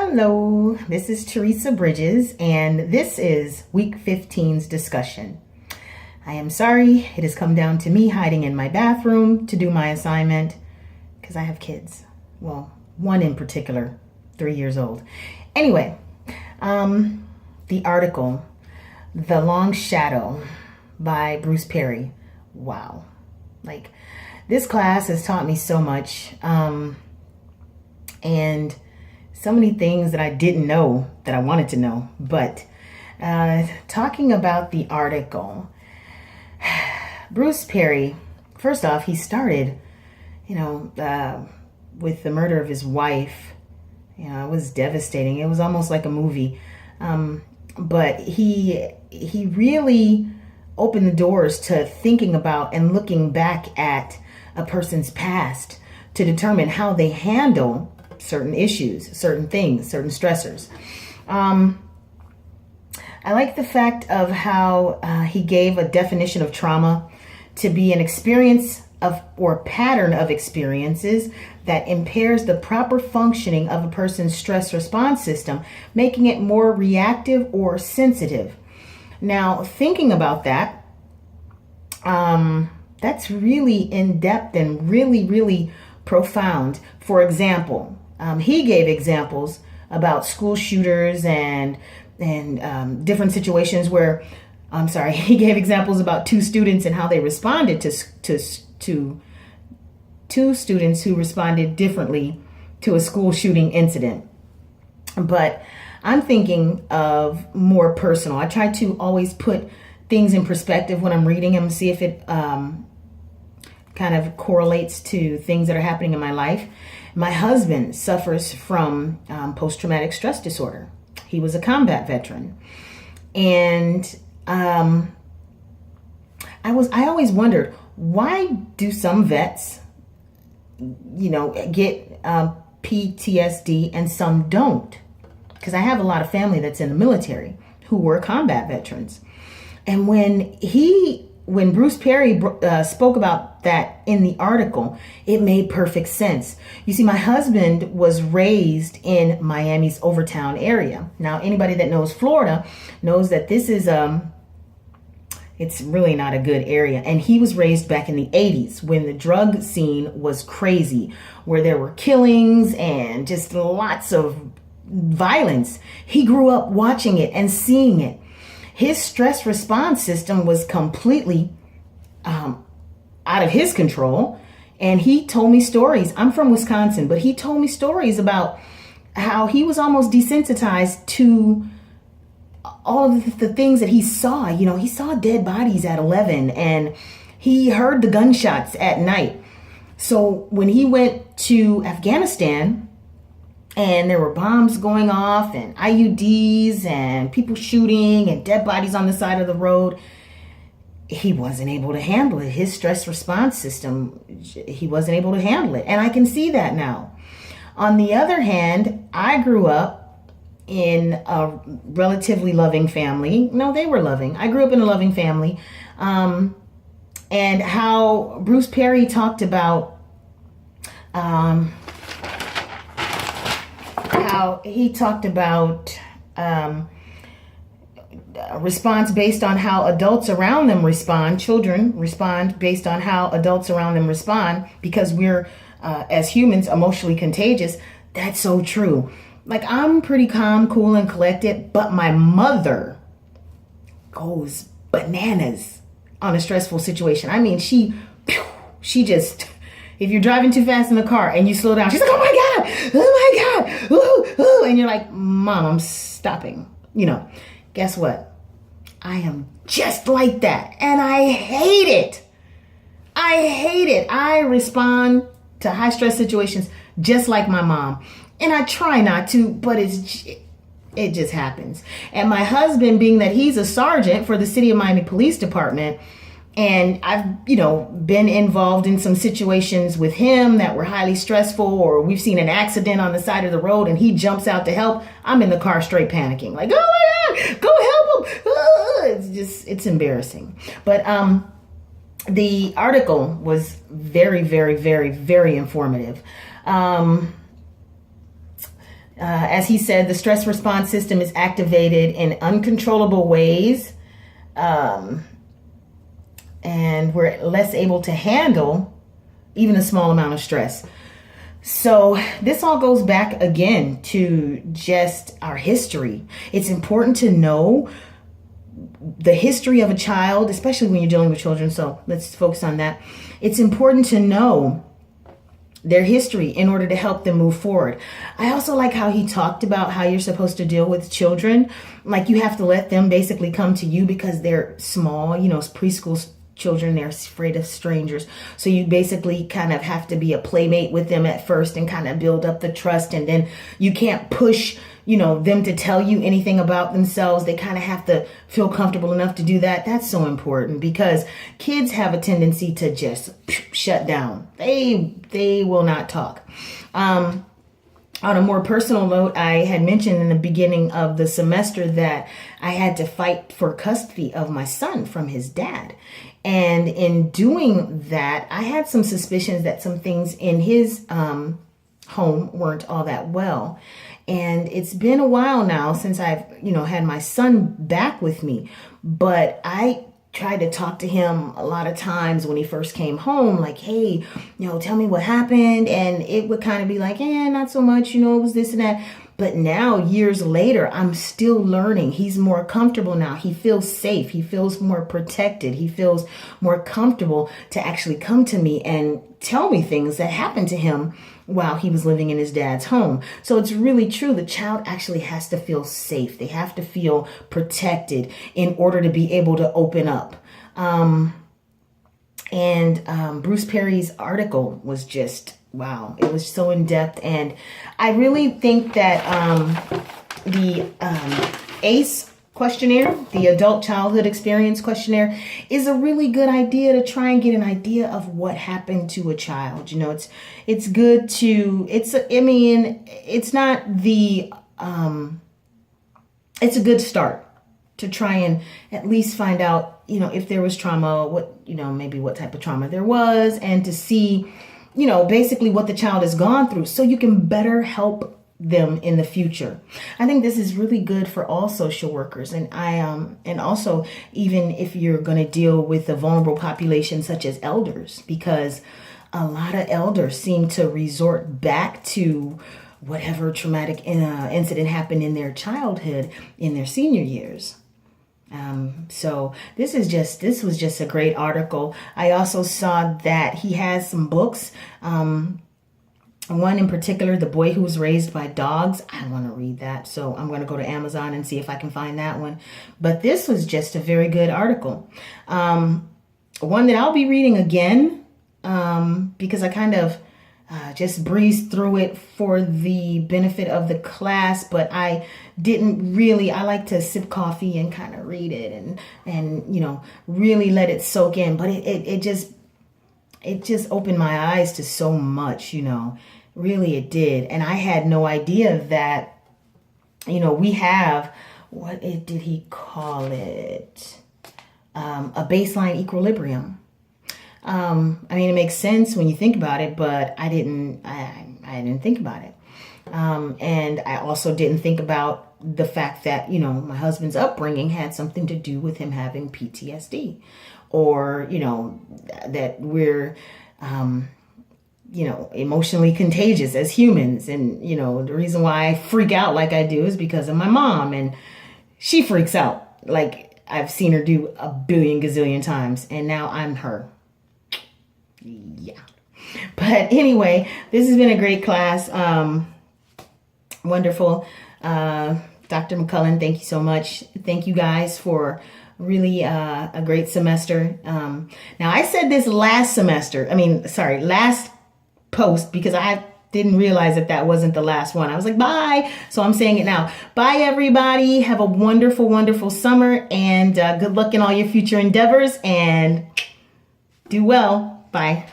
Hello, this is Teresa Bridges, and this is Week 15's discussion. I am sorry it has come down to me hiding in my bathroom to do my assignment because I have kids. Well, one in particular, 3 years old. Anyway, the article, The Long Shadow by Bruce Perry. Wow. Like, this class has taught me so much, and so many things that I didn't know that I wanted to know. But talking about the article, Bruce Perry, first off, he started, with the murder of his wife. It was devastating. It was almost like a movie. But he really opened the doors to thinking about and looking back at a person's past to determine how they handle certain issues, certain things, certain stressors. I like the fact of how he gave a definition of trauma to be an experience of or pattern of experiences that impairs the proper functioning of a person's stress response system, making it more reactive or sensitive. Now, thinking about that, that's really in-depth and really, really profound. For example, he gave examples about school shooters and different situations where, he gave examples about two students and how they responded to two students who responded differently to a school shooting incident. But I'm thinking of more personal. I try to always put things in perspective when I'm reading them, see if it kind of correlates to things that are happening in my life. My husband suffers from post-traumatic stress disorder. He was a combat veteran. And I always wondered, why do some vets, get PTSD and some don't? Because I have a lot of family that's in the military who were combat veterans. And when Bruce Perry spoke about that in the article, it made perfect sense. You see, my husband was raised in Miami's Overtown area. Now, anybody that knows Florida knows that this is it's really not a good area. And he was raised back in the 80s when the drug scene was crazy, where there were killings and just lots of violence. He grew up watching it and seeing it. His stress response system was completely out of his control. And he told me stories. I'm from Wisconsin, but he told me stories about how he was almost desensitized to all of the things that he saw. He saw dead bodies at 11 and he heard the gunshots at night. So when he went to Afghanistan, and there were bombs going off and IUDs and people shooting and dead bodies on the side of the road, he wasn't able to handle it. His stress response system, he wasn't able to handle it. And I can see that now. On the other hand, I grew up in a relatively loving family. No, they were loving. I grew up in a loving family. And how Bruce Perry talked about how he talked about a response based on how adults around them respond. Children respond based on how adults around them respond because we're, as humans, emotionally contagious. That's so true. Like, I'm pretty calm, cool, and collected, but my mother goes bananas on a stressful situation. I mean, she just... If you're driving too fast in the car and you slow down, she's like, oh my God, ooh, ooh. And you're like, Mom, I'm stopping. Guess what? I am just like that. And I hate it. I respond to high stress situations just like my mom. And I try not to, but it just happens. And my husband, being that he's a sergeant for the City of Miami Police Department, and I've, been involved in some situations with him that were highly stressful, or we've seen an accident on the side of the road and he jumps out to help. I'm in the car straight panicking, like, oh my God, go help him. It's embarrassing. But the article was very, very, very, very informative. As he said, the stress response system is activated in uncontrollable ways, and we're less able to handle even a small amount of stress. So this all goes back again to just our history. It's important to know the history of a child, especially when you're dealing with children. So let's focus on that. It's important to know their history in order to help them move forward. I also like how he talked about how you're supposed to deal with children. Like you have to let them basically come to you because they're small, preschool children, they're afraid of strangers. So you basically kind of have to be a playmate with them at first and kind of build up the trust. And then you can't push, them to tell you anything about themselves. They kind of have to feel comfortable enough to do that. That's so important because kids have a tendency to just shut down. They will not talk. On a more personal note, I had mentioned in the beginning of the semester that I had to fight for custody of my son from his dad. And in doing that, I had some suspicions that some things in his home weren't all that well. And it's been a while now since I've, had my son back with me. But I tried to talk to him a lot of times when he first came home, like, hey, tell me what happened. And it would kind of be like, not so much, it was this and that. But now, years later, I'm still learning. He's more comfortable now. He feels safe. He feels more protected. He feels more comfortable to actually come to me and tell me things that happened to him while he was living in his dad's home. So it's really true. The child actually has to feel safe. They have to feel protected in order to be able to open up. Bruce Perry's article was just, wow, it was so in depth. And I really think that the ACE questionnaire, the Adult Childhood Experience questionnaire, is a really good idea to try and get an idea of what happened to a child. It's good to, it's not the, it's a good start to try and at least find out, if there was trauma, maybe what type of trauma there was, and to see, basically what the child has gone through so you can better help them in the future. I think this is really good for all social workers. And and also even if you're going to deal with a vulnerable population such as elders, because a lot of elders seem to resort back to whatever traumatic incident happened in their childhood in their senior years. So this was just a great article. I also saw that he has some books. One in particular, The Boy Who Was Raised by Dogs. I want to read that. So I'm going to go to Amazon and see if I can find that one. But this was just a very good article. One that I'll be reading again, because I kind of just breezed through it for the benefit of the class, but I didn't really, I like to sip coffee and kind of read it and really let it soak in. But it just opened my eyes to so much, really it did. And I had no idea that, we have, did he call it? A baseline equilibrium. It makes sense when you think about it, but I didn't think about it. And I also didn't think about the fact that, my husband's upbringing had something to do with him having PTSD, or, that we're, emotionally contagious as humans. And, the reason why I freak out like I do is because of my mom, and she freaks out like I've seen her do a billion gazillion times, and now I'm her. Yeah. But anyway, this has been a great class. Wonderful. Dr. McCullen, thank you so much. Thank you guys for really a great semester. Now, I said this last post, because I didn't realize that wasn't the last one. I was like, bye. So I'm saying it now. Bye, everybody. Have a wonderful, wonderful summer, and good luck in all your future endeavors, and do well. Bye.